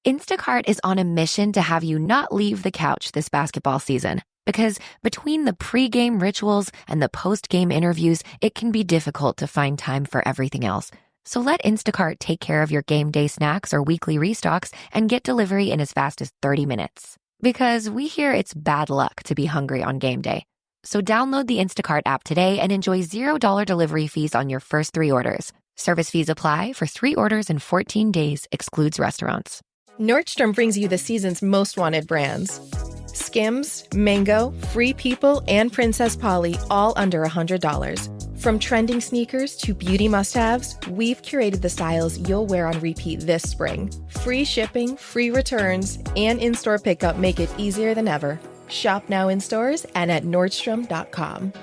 Instacart is on a mission to have you not leave the couch this basketball season. Because between the pre-game rituals and the post-game interviews, it can be difficult to find time for everything else. So let Instacart take care of your game day snacks or weekly restocks and get delivery in as fast as 30 minutes. Because we hear it's bad luck to be hungry on game day. So download the Instacart app today and enjoy $0 delivery fees on your first 3 orders. Service fees apply for 3 orders in 14 days, excludes restaurants. Nordstrom brings you the season's most wanted brands. Skims, Mango, Free People, and Princess Polly, all under $100. From trending sneakers to beauty must-haves, we've curated the styles you'll wear on repeat this spring. Free shipping, free returns, and in-store pickup make it easier than ever. Shop now in stores and at Nordstrom.com.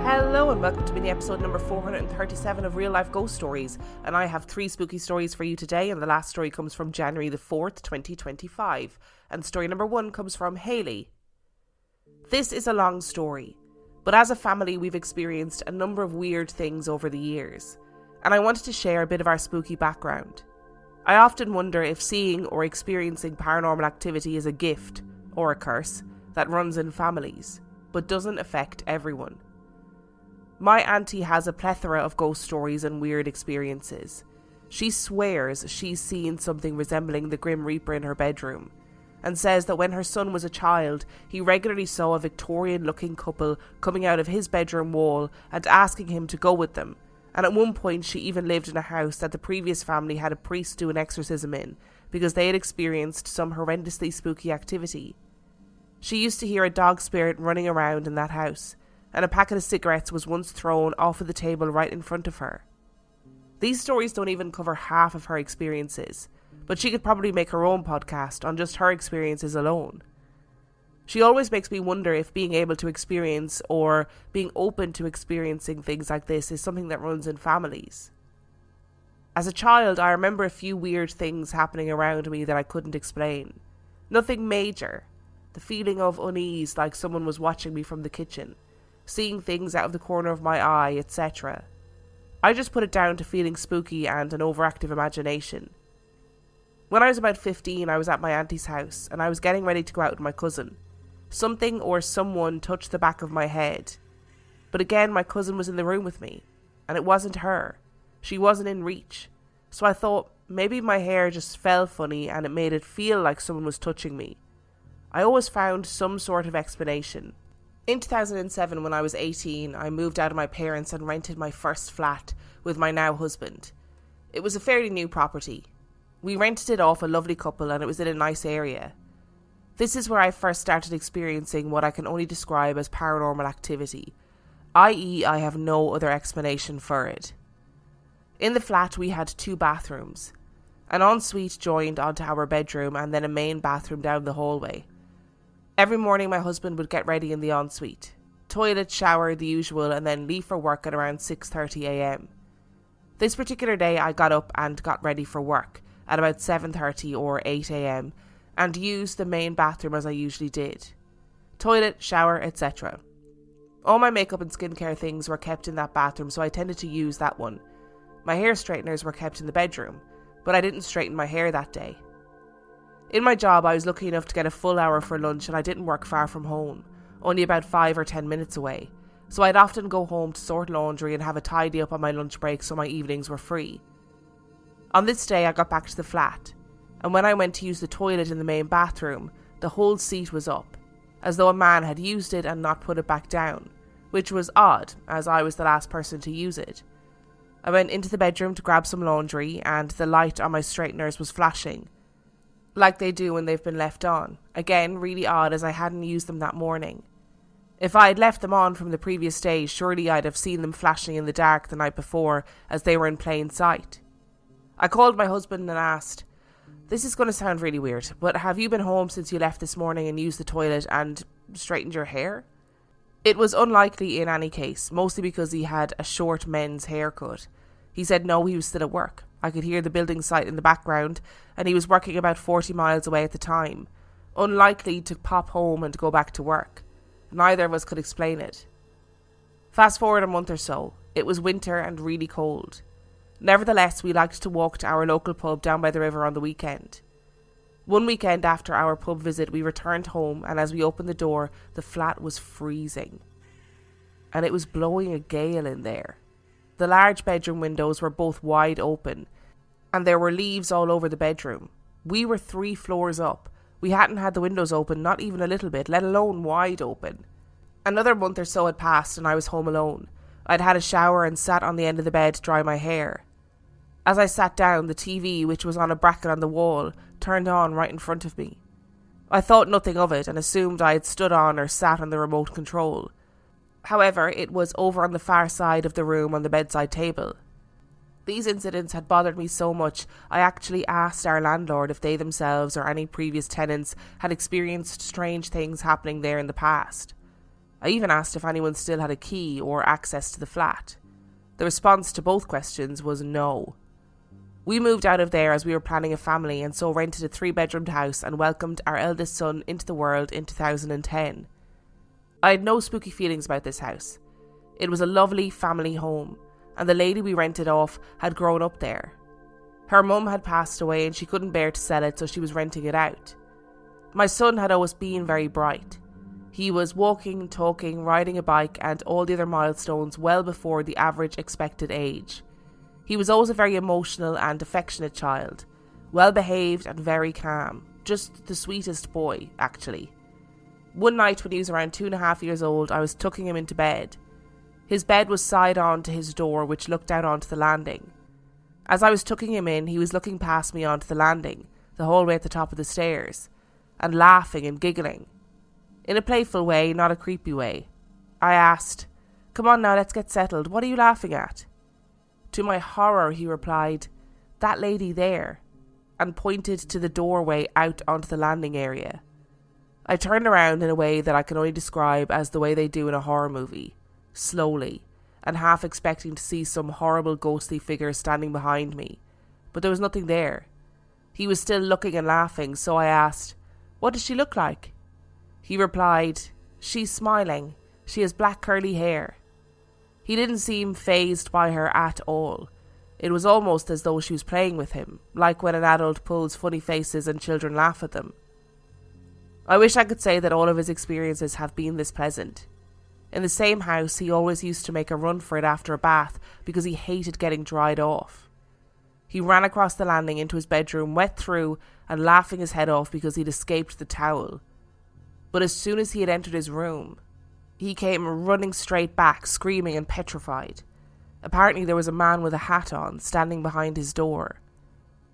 Hello and welcome to mini episode number 437 of Real Life Ghost Stories, and I have 3 spooky stories for you today, and the last story comes from January the 4th, 2025, and story number 1 comes from Hayley. This is a long story, but as a family we've experienced a number of weird things over the years, and I wanted to share a bit of our spooky background. I often wonder if seeing or experiencing paranormal activity is a gift, or a curse, that runs in families, but doesn't affect everyone. My auntie has a plethora of ghost stories and weird experiences. She swears she's seen something resembling the Grim Reaper in her bedroom, and says that when her son was a child, he regularly saw a Victorian-looking couple coming out of his bedroom wall and asking him to go with them, and at one point she even lived in a house that the previous family had a priest do an exorcism in, because they had experienced some horrendously spooky activity. She used to hear a dog spirit running around in that house, and a packet of cigarettes was once thrown off of the table right in front of her. These stories don't even cover half of her experiences, but she could probably make her own podcast on just her experiences alone. She always makes me wonder if being able to experience or being open to experiencing things like this is something that runs in families. As a child, I remember a few weird things happening around me that I couldn't explain. Nothing major. The feeling of unease, like someone was watching me from the kitchen, seeing things out of the corner of my eye, etc. I just put it down to feeling spooky and an overactive imagination. When I was about 15, I was at my auntie's house, and I was getting ready to go out with my cousin. Something or someone touched the back of my head. But again, my cousin was in the room with me, and it wasn't her. She wasn't in reach. So I thought, maybe my hair just felt funny and it made it feel like someone was touching me. I always found some sort of explanation. In 2007, when I was 18, I moved out of my parents and rented my first flat with my now husband. It was a fairly new property. We rented it off a lovely couple and it was in a nice area. This is where I first started experiencing what I can only describe as paranormal activity, i.e. I have no other explanation for it. In the flat we had 2 bathrooms. An ensuite joined onto our bedroom and then a main bathroom down the hallway. Every morning my husband would get ready in the ensuite. Toilet, shower, the usual, and then leave for work at around 6:30 a.m. This particular day I got up and got ready for work at about 7:30 or 8 a.m. and used the main bathroom as I usually did. Toilet, shower, etc. All my makeup and skincare things were kept in that bathroom, so I tended to use that one. My hair straighteners were kept in the bedroom, but I didn't straighten my hair that day. In my job, I was lucky enough to get a full hour for lunch and I didn't work far from home, only about 5 or 10 minutes away, so I'd often go home to sort laundry and have a tidy up on my lunch break so my evenings were free. On this day, I got back to the flat, and when I went to use the toilet in the main bathroom, the whole seat was up, as though a man had used it and not put it back down, which was odd, as I was the last person to use it. I went into the bedroom to grab some laundry, and the light on my straighteners was flashing, like they do when they've been left on. Again, really odd, as I hadn't used them that morning. If I had left them on from the previous day, surely I'd have seen them flashing in the dark the night before, as they were in plain sight. I called my husband and asked, This is going to sound really weird, but have you been home since you left this morning and used the toilet and straightened your hair? It was unlikely in any case, mostly because he had a short men's haircut. He said no, he was still at work. I could hear the building site in the background, and he was working about 40 miles away at the time. Unlikely to pop home and go back to work. Neither of us could explain it. Fast forward a month or so. It was winter and really cold. Nevertheless, we liked to walk to our local pub down by the river on the weekend. One weekend after our pub visit, we returned home, and as we opened the door, the flat was freezing. And it was blowing a gale in there. The large bedroom windows were both wide open, and there were leaves all over the bedroom. We were 3 floors up. We hadn't had the windows open, not even a little bit, let alone wide open. Another month or so had passed, and I was home alone. I'd had a shower and sat on the end of the bed to dry my hair. As I sat down, the TV, which was on a bracket on the wall, turned on right in front of me. I thought nothing of it and assumed I had stood on or sat on the remote control. However, it was over on the far side of the room on the bedside table. These incidents had bothered me so much, I actually asked our landlord if they themselves or any previous tenants had experienced strange things happening there in the past. I even asked if anyone still had a key or access to the flat. The response to both questions was no. We moved out of there as we were planning a family and so rented a 3-bedroomed house and welcomed our eldest son into the world in 2010. I had no spooky feelings about this house. It was a lovely family home, and the lady we rented off had grown up there. Her mum had passed away and she couldn't bear to sell it, so she was renting it out. My son had always been very bright. He was walking, talking, riding a bike and all the other milestones well before the average expected age. He was always a very emotional and affectionate child, well behaved and very calm, just the sweetest boy, actually. One night when he was around 2.5 years old, I was tucking him into bed. His bed was side on to his door, which looked out onto the landing. As I was tucking him in, he was looking past me onto the landing, the hallway at the top of the stairs, and laughing and giggling. In a playful way, not a creepy way. I asked, "Come on now, let's get settled. What are you laughing at?" To my horror, he replied, "That lady there," and pointed to the doorway out onto the landing area. I turned around in a way that I can only describe as the way they do in a horror movie, slowly, and half expecting to see some horrible ghostly figure standing behind me, but there was nothing there. He was still looking and laughing, so I asked, "What does she look like?" He replied, "She's smiling. She has black curly hair." He didn't seem fazed by her at all. It was almost as though she was playing with him, like when an adult pulls funny faces and children laugh at them. I wish I could say that all of his experiences have been this pleasant. In the same house, he always used to make a run for it after a bath because he hated getting dried off. He ran across the landing into his bedroom, wet through and laughing his head off because he'd escaped the towel. But as soon as he had entered his room, he came running straight back, screaming and petrified. Apparently there was a man with a hat on, standing behind his door.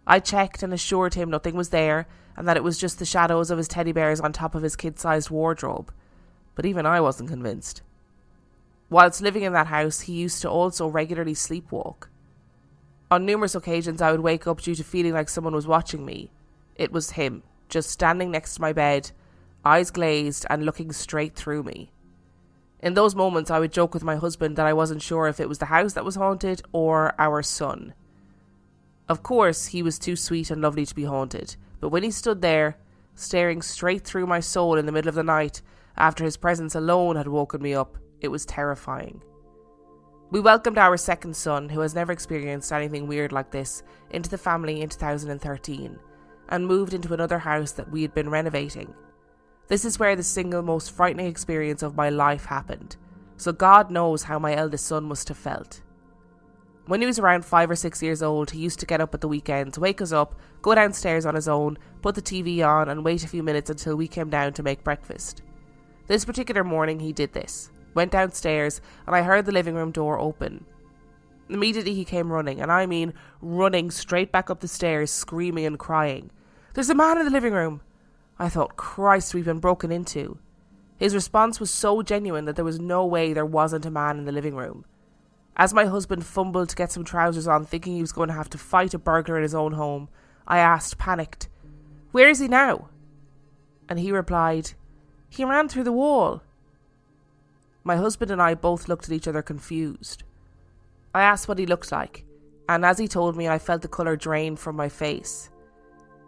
I checked and assured him nothing was there, and that it was just the shadows of his teddy bears on top of his kid-sized wardrobe. But even I wasn't convinced. Whilst living in that house, he used to also regularly sleepwalk. On numerous occasions I would wake up due to feeling like someone was watching me. It was him, just standing next to my bed, eyes glazed and looking straight through me. In those moments, I would joke with my husband that I wasn't sure if it was the house that was haunted or our son. Of course, he was too sweet and lovely to be haunted, but when he stood there, staring straight through my soul in the middle of the night, after his presence alone had woken me up, it was terrifying. We welcomed our second son, who has never experienced anything weird like this, into the family in 2013, and moved into another house that we had been renovating. This is where the single most frightening experience of my life happened, so God knows how my eldest son must have felt. When he was around 5 or 6 years old, he used to get up at the weekends, wake us up, go downstairs on his own, put the TV on and wait a few minutes until we came down to make breakfast. This particular morning he did this, went downstairs, and I heard the living room door open. Immediately he came running, and I mean running straight back up the stairs, screaming and crying. "There's a man in the living room!" I thought, Christ, we've been broken into. His response was so genuine that there was no way there wasn't a man in the living room. As my husband fumbled to get some trousers on, thinking he was going to have to fight a burglar in his own home, I asked, panicked, "Where is he now?" And he replied, "He ran through the wall." My husband and I both looked at each other confused. I asked what he looked like, and as he told me, I felt the colour drain from my face.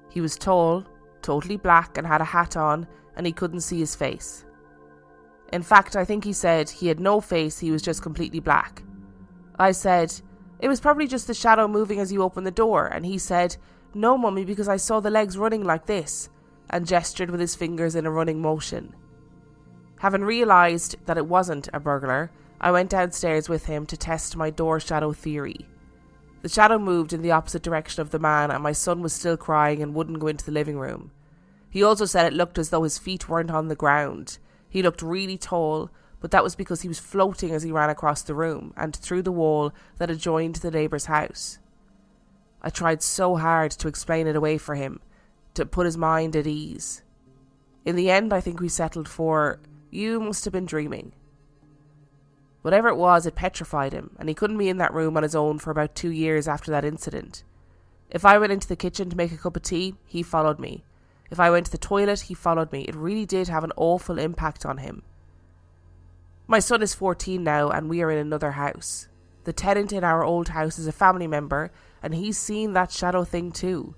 He was tall, totally black, and had a hat on, and he couldn't see his face. In fact, I think he said he had no face, he was just completely black. I said, "It was probably just the shadow moving as you opened the door," and he said, "No, Mummy, because I saw the legs running like this," and gestured with his fingers in a running motion. Having realised that it wasn't a burglar, I went downstairs with him to test my door shadow theory. The shadow moved in the opposite direction of the man, and my son was still crying and wouldn't go into the living room. He also said it looked as though his feet weren't on the ground. He looked really tall, but that was because he was floating as he ran across the room and through the wall that adjoined the neighbour's house. I tried so hard to explain it away for him, to put his mind at ease. In the end, I think we settled for, "You must have been dreaming." Whatever it was, it petrified him, and he couldn't be in that room on his own for about 2 years after that incident. If I went into the kitchen to make a cup of tea, he followed me. If I went to the toilet, he followed me. It really did have an awful impact on him. My son is 14 now, and we are in another house. The tenant in our old house is a family member, and he's seen that shadow thing too.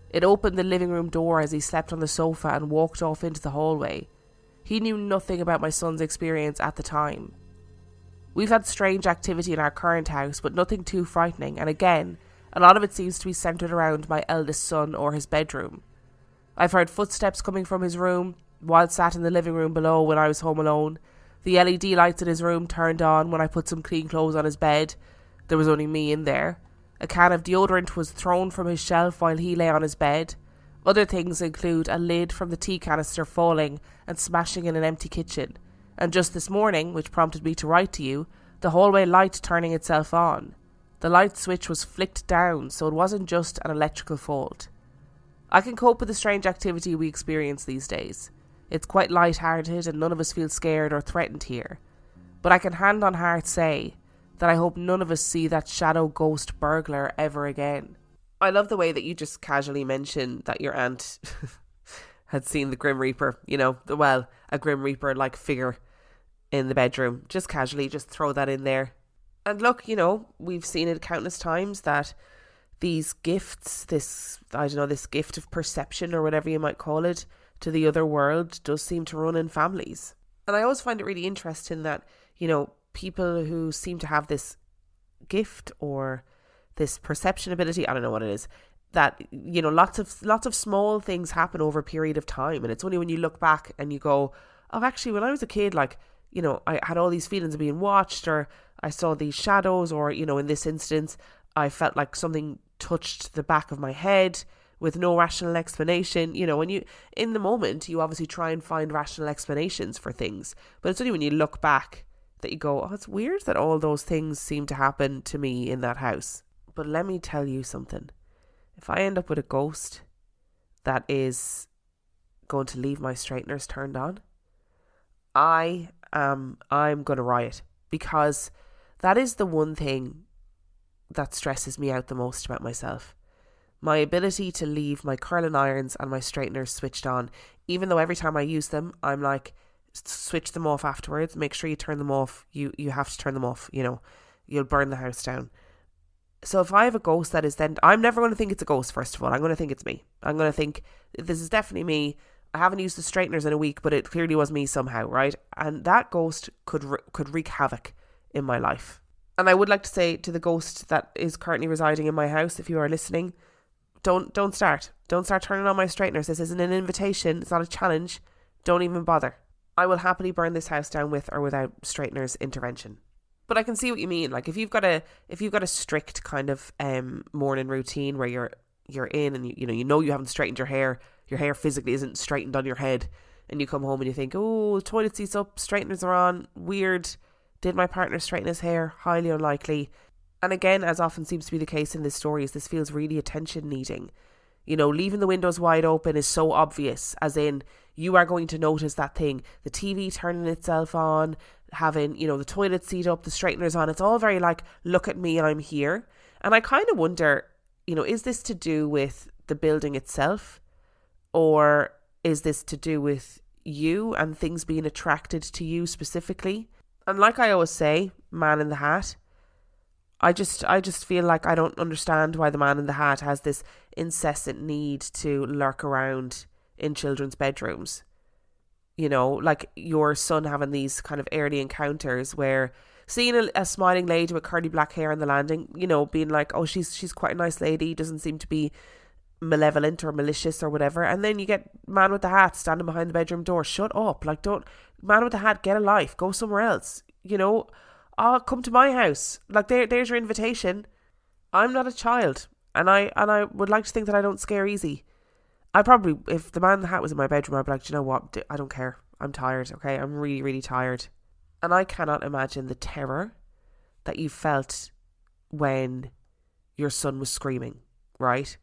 It opened the living room door as he slept on the sofa and walked off into the hallway. He knew nothing about my son's experience at the time. We've had strange activity in our current house, but nothing too frightening, and again, a lot of it seems to be centred around my eldest son or his bedroom. I've heard footsteps coming from his room while sat in the living room below when I was home alone. The LED lights in his room turned on when I put some clean clothes on his bed. There was only me in there. A can of deodorant was thrown from his shelf while he lay on his bed. Other things include a lid from the tea canister falling and smashing in an empty kitchen. And just this morning, which prompted me to write to you, the hallway light turning itself on. The light switch was flicked down, so it wasn't just an electrical fault. I can cope with the strange activity we experience these days. It's quite light-hearted and none of us feel scared or threatened here. But I can hand on heart say that I hope none of us see that shadow ghost burglar ever again. I love the way that you just casually mentioned that your aunt had seen the Grim Reaper, a Grim Reaper-like figure in the bedroom. Just casually, just throw that in there. And look, we've seen it countless times that these gifts, this gift of perception or whatever you might call it, to the other world does seem to run in families. And I always find it really interesting that, people who seem to have this gift or this perception ability, I don't know what it is, that, lots of small things happen over a period of time. And it's only when you look back and you go, oh, actually, when I was a kid, I had all these feelings of being watched, or I saw these shadows, or, in this instance, I felt like something touched the back of my head with no rational explanation. When you, in the moment, you obviously try and find rational explanations for things. But it's only when you look back that you go, oh, it's weird that all those things seem to happen to me in that house. But let me tell you something. If I end up with a ghost that is going to leave my straighteners turned on, I'm going to riot, because that is the one thing that stresses me out the most about myself. My ability to leave my curling irons and my straighteners switched on, even though every time I use them, I'm like, switch them off afterwards, make sure you turn them off. You have to turn them off, you'll burn the house down. So if I have a ghost that is then, I'm never going to think it's a ghost, first of all. I'm going to think it's me. I'm going to think, this is definitely me. I haven't used the straighteners in a week, but it clearly was me somehow, right? And that ghost could wreak havoc in my life. And I would like to say to the ghost that is currently residing in my house, if you are listening, don't start turning on my straighteners. This isn't an invitation. It's not a challenge. Don't even bother. I will happily burn this house down with or without straighteners intervention. But I can see what you mean. Like if you've got a strict kind of morning routine where you're in and you haven't straightened your hair physically isn't straightened on your head, and you come home and you think, oh, the toilet seat's up, straighteners are on, weird. Did my partner straighten his hair? Highly unlikely. And again, as often seems to be the case in this story, is this feels really attention needing. Leaving the windows wide open is so obvious, as in you are going to notice that thing, the TV turning itself on, having, the toilet seat up, the straighteners on. It's all very like, look at me, I'm here. And I kind of wonder, is this to do with the building itself? Or is this to do with you and things being attracted to you specifically? And like I always say, man in the hat, I just feel like I don't understand why the man in the hat has this incessant need to lurk around in children's bedrooms. You know, like your son having these kind of early encounters where seeing a smiling lady with curly black hair on the landing, you know, being like, oh, she's quite a nice lady, doesn't seem to be malevolent or malicious or whatever. And then you get man with the hat standing behind the bedroom door. Shut up. Like, don't, man with the hat, get a life, go somewhere else. You know, come to my house. Like, there's your invitation. I'm not a child, and I would like to think that I don't scare easy. I probably, if the man in the hat was in my bedroom, I'd be like, do you know what? I don't care. I'm tired. Okay, I'm really, really tired. And I cannot imagine the terror that you felt when your son was screaming, right?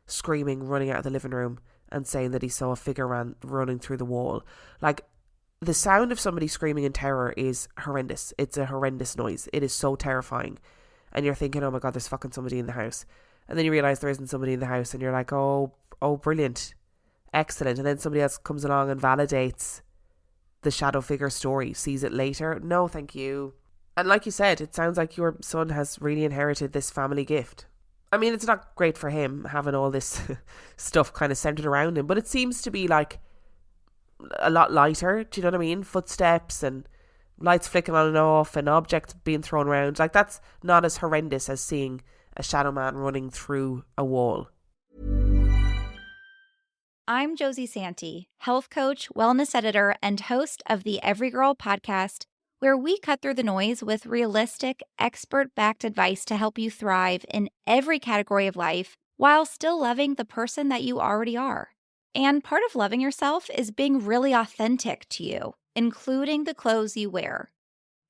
Screaming, running out of the living room and saying that he saw a figure running through the wall. Like, the sound of somebody screaming in terror is horrendous. It's a horrendous noise. It is so terrifying. And you're thinking, oh my God, there's fucking somebody in the house. And then you realise there isn't somebody in the house and you're like, oh, brilliant. Excellent. And then somebody else comes along and validates the shadow figure story, sees it later. No, thank you. And like you said, it sounds like your son has really inherited this family gift. I mean, it's not great for him having all this stuff kind of centered around him, but it seems to be like a lot lighter. Do you know what I mean? Footsteps and lights flicking on and off and objects being thrown around. Like, that's not as horrendous as seeing a shadow man running through a wall. I'm Josie Santee, health coach, wellness editor, and host of the Every Girl podcast, where we cut through the noise with realistic, expert-backed advice to help you thrive in every category of life while still loving the person that you already are. And part of loving yourself is being really authentic to you, including the clothes you wear.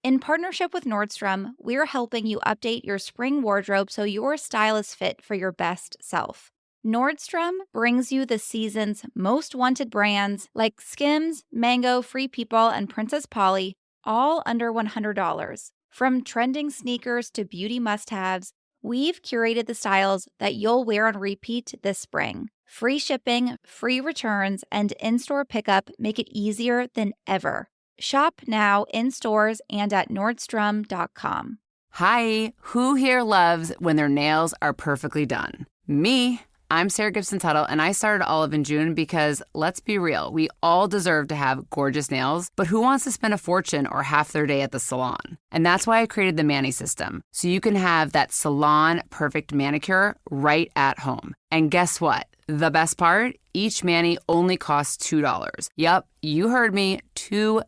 In partnership with Nordstrom, we're helping you update your spring wardrobe so your style is fit for your best self. Nordstrom brings you the season's most wanted brands like Skims, Mango, Free People, and Princess Polly, all under $100. From trending sneakers to beauty must-haves, we've curated the styles that you'll wear on repeat this spring. Free shipping, free returns, and in-store pickup make it easier than ever. Shop now in stores and at Nordstrom.com. Hi, who here loves when their nails are perfectly done? Me. I'm Sarah Gibson Tuttle, and I started Olive in June because, let's be real, we all deserve to have gorgeous nails, but who wants to spend a fortune or half their day at the salon? And that's why I created the Mani system, so you can have that salon-perfect manicure right at home. And guess what? The best part? Each mani only costs $2. Yep, you heard me, $2.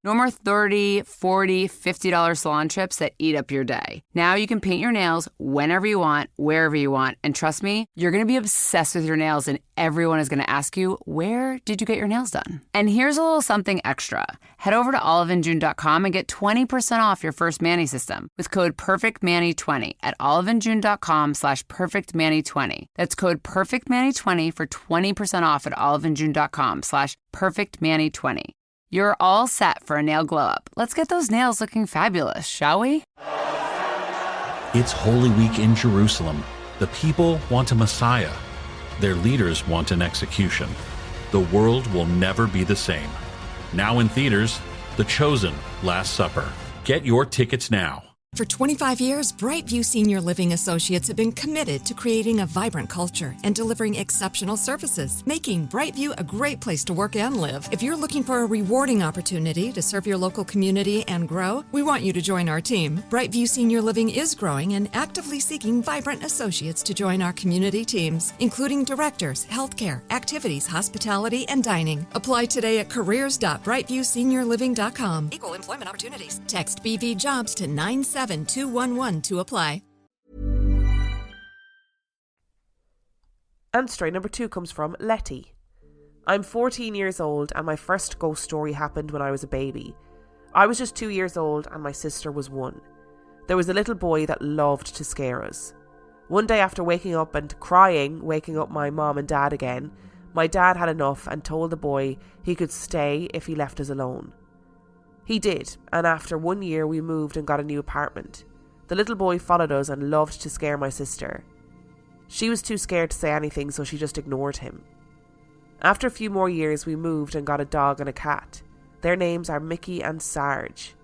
No more $30, $40, $50 salon trips that eat up your day. Now you can paint your nails whenever you want, wherever you want. And trust me, you're going to be obsessed with your nails and everyone is going to ask you, where did you get your nails done? And here's a little something extra. Head over to oliveinjune.com and get 20% off your first Mani system with code PERFECTMANI20 at oliveinjune.com/PERFECTMANI20. That's code PERFECTMANI20 for 20% off at oliveinjune.com/PERFECTMANI20. You're all set for a nail glow up. Let's get those nails looking fabulous, shall we? It's Holy Week in Jerusalem. The people want a Messiah. Their leaders want an execution. The world will never be the same. Now in theaters, The Chosen: Last Supper. Get your tickets now. For 25 years, Brightview Senior Living Associates have been committed to creating a vibrant culture and delivering exceptional services, making Brightview a great place to work and live. If you're looking for a rewarding opportunity to serve your local community and grow, we want you to join our team. Brightview Senior Living is growing and actively seeking vibrant associates to join our community teams, including directors, healthcare, activities, hospitality, and dining. Apply today at careers.brightviewseniorliving.com. Equal employment opportunities. Text BV Jobs to 97211 to apply. And story number 2 comes from Letty. I'm 14 years old and my first ghost story happened when I was a baby. I was just 2 years old and my sister was 1. There was a little boy that loved to scare us. One day after waking up and crying, waking up my mom and dad again, my dad had enough and told the boy he could stay if he left us alone. He did, and after 1 year we moved and got a new apartment. The little boy followed us and loved to scare my sister. She was too scared to say anything, so she just ignored him. After a few more years, we moved and got a dog and a cat. Their names are Mickey and Sarge.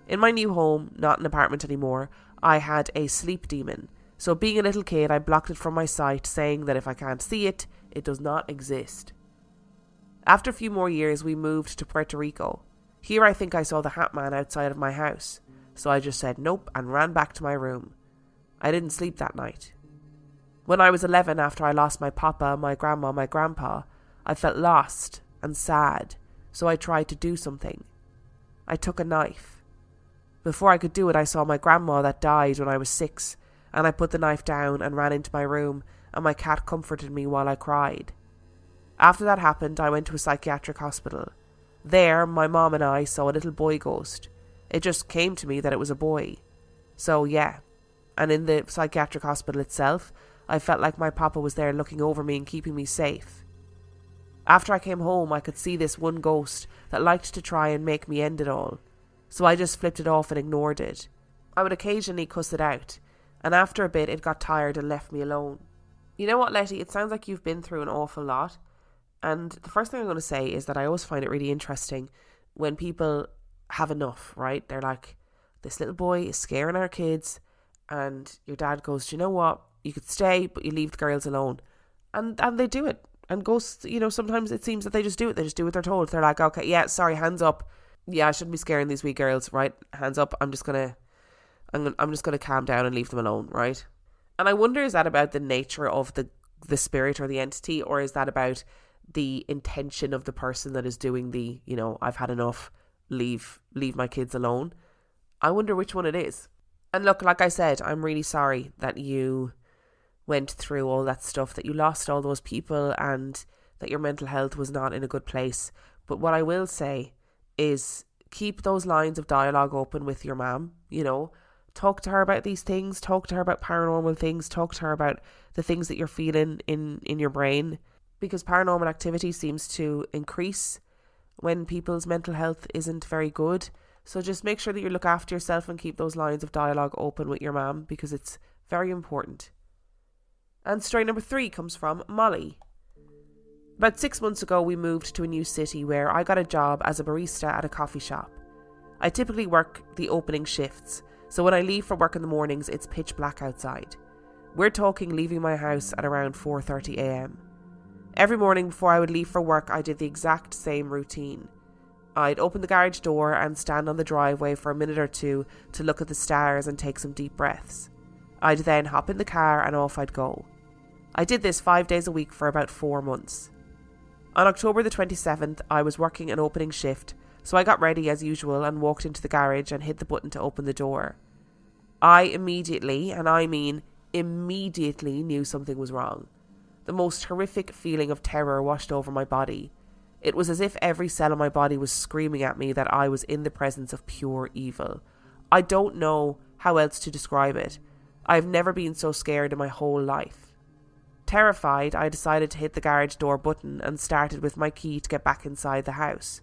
In my new home, not an apartment anymore, I had a sleep demon. So being a little kid, I blocked it from my sight, saying that if I can't see it, it does not exist. After a few more years, we moved to Puerto Rico. Here I think I saw the Hat Man outside of my house. So I just said nope and ran back to my room. I didn't sleep that night. When I was 11, after I lost my papa, my grandma, my grandpa, I felt lost and sad, so I tried to do something. I took a knife. Before I could do it, I saw my grandma that died when I was 6, and I put the knife down and ran into my room, and my cat comforted me while I cried. After that happened, I went to a psychiatric hospital. There, my mom and I saw a little boy ghost. It just came to me that it was a boy. So yeah, and in the psychiatric hospital itself, I felt like my papa was there looking over me and keeping me safe. After I came home, I could see this one ghost that liked to try and make me end it all. So I just flipped it off and ignored it. I would occasionally cuss it out, and after a bit it got tired and left me alone. You know what, Letty? It sounds like you've been through an awful lot. And the first thing I'm going to say is that I always find it really interesting when people have enough, right? They're like, this little boy is scaring our kids, and your dad goes, do you know what? You could stay, but you leave the girls alone. And they do it. And ghosts, sometimes it seems that they just do it. They just do what they're told. They're like, okay, yeah, sorry, hands up. Yeah, I shouldn't be scaring these wee girls, right? Hands up. I'm just gonna calm down and leave them alone, right? And I wonder, is that about the nature of the spirit or the entity, or is that about the intention of the person that is doing the, I've had enough, leave my kids alone? I wonder which one it is. And look, like I said, I'm really sorry that you went through all that stuff, that you lost all those people, and that your mental health was not in a good place. But what I will say is keep those lines of dialogue open with your mom. Talk to her about these things, talk to her about paranormal things, talk to her about the things that you're feeling in your brain, because paranormal activity seems to increase when people's mental health isn't very good. So just make sure that you look after yourself and keep those lines of dialogue open with your mom, because it's very important. And story number 3 comes from Molly. About 6 months ago, we moved to a new city where I got a job as a barista at a coffee shop. I typically work the opening shifts, so when I leave for work in the mornings, it's pitch black outside. We're talking leaving my house at around 4:30 a.m. Every morning before I would leave for work, I did the exact same routine. I'd open the garage door and stand on the driveway for a minute or two to look at the stars and take some deep breaths. I'd then hop in the car and off I'd go. I did this 5 days a week for about 4 months. On October the 27th, I was working an opening shift, so I got ready as usual and walked into the garage and hit the button to open the door. I immediately, and I mean immediately, knew something was wrong. The most horrific feeling of terror washed over my body. It was as if every cell in my body was screaming at me that I was in the presence of pure evil. I don't know how else to describe it. I've never been so scared in my whole life. Terrified, I decided to hit the garage door button and started with my key to get back inside the house.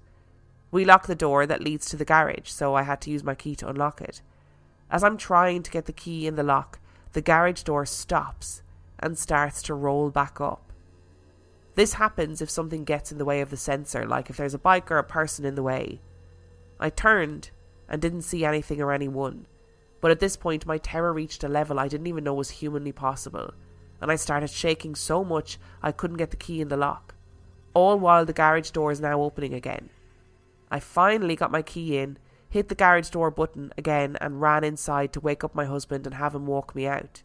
We lock the door that leads to the garage, so I had to use my key to unlock it. As I'm trying to get the key in the lock, the garage door stops and starts to roll back up. This happens if something gets in the way of the sensor, like if there's a bike or a person in the way. I turned and didn't see anything or anyone, but at this point my terror reached a level I didn't even know was humanly possible, and I started shaking so much I couldn't get the key in the lock, all while the garage door is now opening again. I finally got my key in, hit the garage door button again and ran inside to wake up my husband and have him walk me out.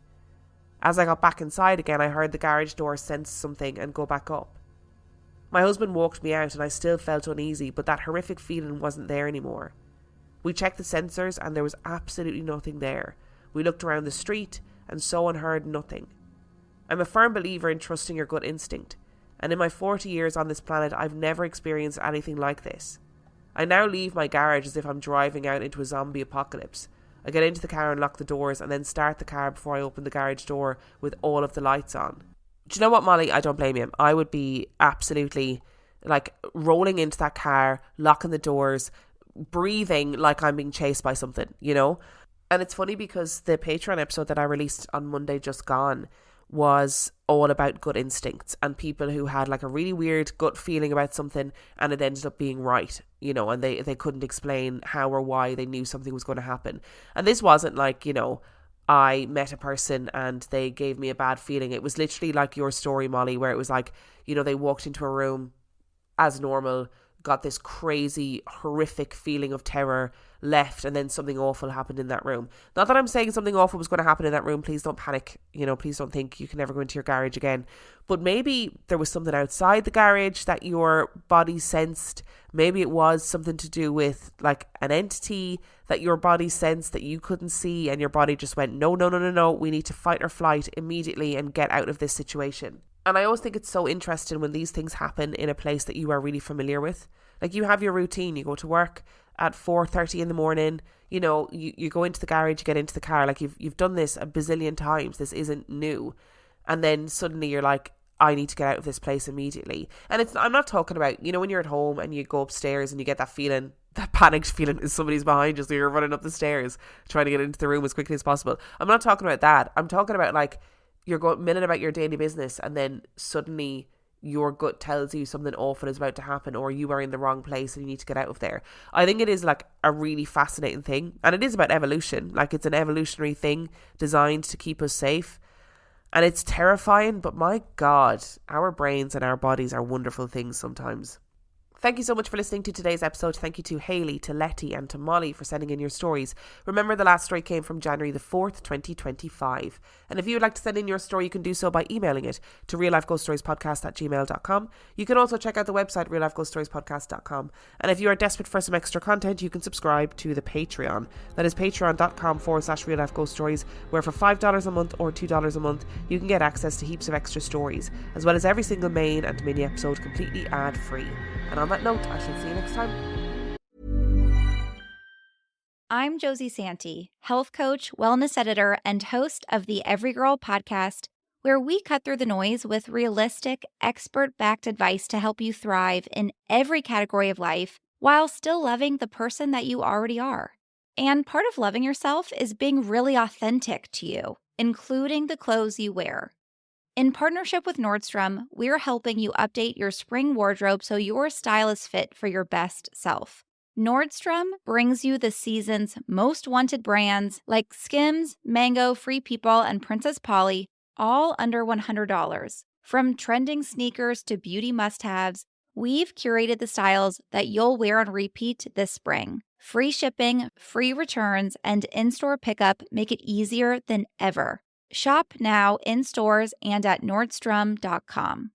As I got back inside again, I heard the garage door sense something and go back up. My husband walked me out and I still felt uneasy, but that horrific feeling wasn't there anymore. We checked the sensors and there was absolutely nothing there. We looked around the street and saw and heard nothing. I'm a firm believer in trusting your gut instinct, and in my 40 years on this planet, I've never experienced anything like this. I now leave my garage as if I'm driving out into a zombie apocalypse. I get into the car and lock the doors and then start the car before I open the garage door with all of the lights on. Do you know what, Molly? I don't blame you. I would be absolutely rolling into that car, locking the doors, breathing like I'm being chased by something, And it's funny because the Patreon episode that I released on Monday just gone was all about gut instincts and people who had like a really weird gut feeling about something and it ended up being right, you know, and they couldn't explain how or why they knew something was going to happen. And this wasn't like, you know, I met a person and they gave me a bad feeling. It was literally like your story, Molly, where it was like, you know, they walked into a room as normal, got this crazy, horrific feeling of terror, left, and then something awful happened in that room. Not that I'm saying something awful was going to happen in that room. Please don't panic. You know, please don't think you can never go into your garage again. But maybe there was something outside the garage that your body sensed. Maybe it was something to do with like an entity that your body sensed that you couldn't see, and your body just went, no, no, no, no, no. We need to fight or flight immediately and get out of this situation. And I always think it's so interesting when these things happen in a place that you are really familiar with. Like you have your routine, you go to work at 4:30 in the morning, you know, you go into the garage, you get into the car, like you've done this a bazillion times. This isn't new. And then suddenly you're like, I need to get out of this place immediately. And I'm not talking about, you know, when you're at home and you go upstairs and you get that feeling, that panicked feeling is somebody's behind you, so you're running up the stairs trying to get into the room as quickly as possible. I'm not talking about that. I'm talking about like you're going milling about your daily business and then suddenly your gut tells you something awful is about to happen, or you are in the wrong place and you need to get out of there. I think it is like a really fascinating thing, and it is about evolution. Like it's an evolutionary thing designed to keep us safe, and it's terrifying, but my God, our brains and our bodies are wonderful things sometimes. Thank you so much for listening to today's episode. Thank you to Hayley, to Letty and to Molly for sending in your stories. Remember, the last story came from January the 4th, 2025. And if you would like to send in your story, you can do so by emailing it to reallifeghoststoriespodcast@gmail.com. You can also check out the website, reallifeghoststoriespodcast.com. And if you are desperate for some extra content, you can subscribe to the Patreon. That is patreon.com/reallifeghoststories, where for $5 a month or $2 a month, you can get access to heaps of extra stories, as well as every single main and mini episode completely ad-free. And on that note, I shall see you next time. I'm Josie Santee, health coach, wellness editor, and host of the Every Girl podcast, where we cut through the noise with realistic, expert-backed advice to help you thrive in every category of life while still loving the person that you already are. And part of loving yourself is being really authentic to you, including the clothes you wear. In partnership with Nordstrom, we're helping you update your spring wardrobe so your style is fit for your best self. Nordstrom brings you the season's most wanted brands like Skims, Mango, Free People, and Princess Polly, all under $100. From trending sneakers to beauty must-haves, we've curated the styles that you'll wear on repeat this spring. Free shipping, free returns, and in-store pickup make it easier than ever. Shop now in stores and at Nordstrom.com.